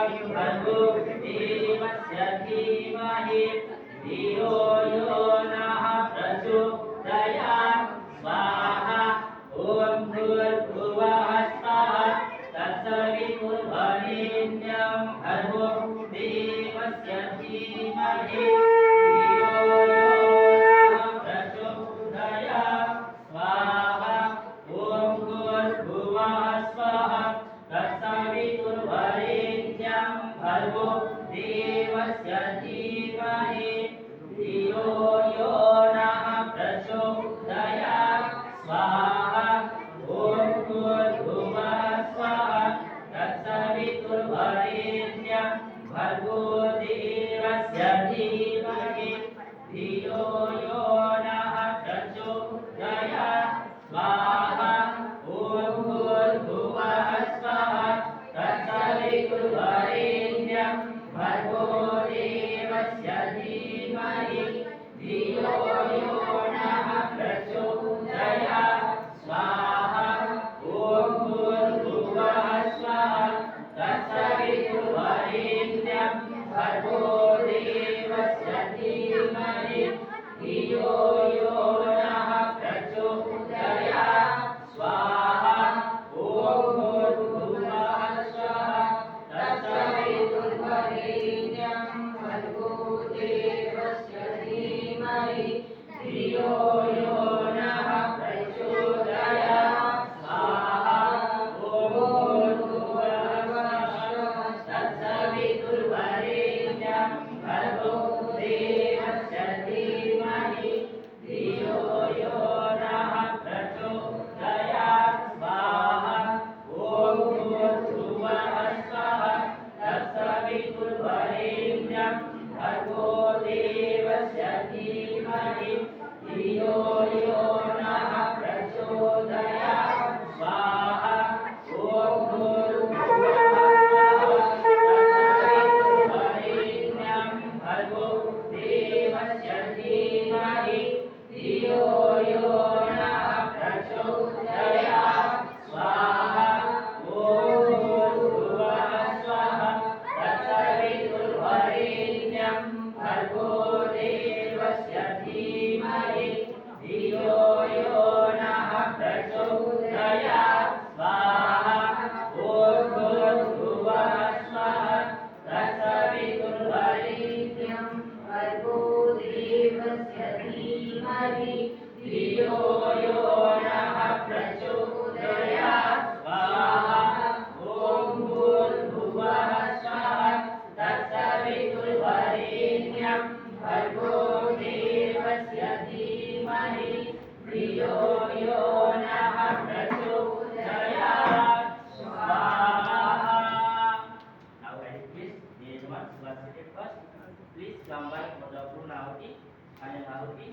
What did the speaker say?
भर्गो देवस्य धीमहि धियो यो नः प्रचोदयात् स्वाहा ॐ भूर्भुवः स्वः तत्सवितुर्वरेण्यं भर्गो देवस्य धीमहि धियो यो नः प्रचोदयात् स्वाहा ॐ भूर्भुवः स्वः तत्सवितुर्वरेण्यं भर्गो देवस्य धीमहि धियो यो नः प्रचोदयात् स्वाहा ॐ भूर्भुवः स्वः तत्सवितुर्वरेण्यं भर्गो देवस्य धीमहि धियो यो नः प्रचोदयात् स्वाहा ॐ भूर्भुवः स्वः तत्सवितुर्वरेण्यं भर्गो देवस्य धीमहि धियो यो नः प्रचोदयात् स्वाहा ॐ भूर्भुवः स्वः तत्सवितुर्वरेण्यं भर्गो देवस्य धीमहि धियो यो नः प्रचोदयात् स्वाहा ॐ भूर्भुवः स्वः तत्सवितुर्वरेण्यं भर्गो देवस्य धीमहि धियो यो नः प्रचोदयात् स्वाहा ॐ भूर्भुवः स्वः तत्सवितुर्वरेण्यं भर्गो देवस्य धीमहि धियो यो नः प्रचोदयात् स्वाहा ॐ भूर्भुवः स्वः तत्सवितुर्वरेण्यं भर्गो देवस्य धीमहि धियो यो नः प्रचोदयात् स्वाहा ॐ भूर्भुवः स्वः तत्सवितुर्वरेण्यं भर्गो देवस्य धीमहि धियो यो नः प्रचोदयात् स्वाहा ॐ भूर्भुवः स्वः तत्सवितुर्वरेण्यं भर्गो देवस्य धीमहि धियो यो नः प्रचोदयात् स्वाहा ॐ भूर्भुवः स्वः तत्सवितुर्वरेण्यं भर्गो देवस्य धीमहि धियो यो नः प्रचोदयात् स्वाहा ॐ भूर्भुवः स्वः तत्सवितुर्वरेण्यं भर्गो देवस्य धीमहि धियो यो नः प्रचोदयात् स्वाहा. Now guys, please, dear ones, what's it first? Please gambar modal Purnawati, Anil Haruti.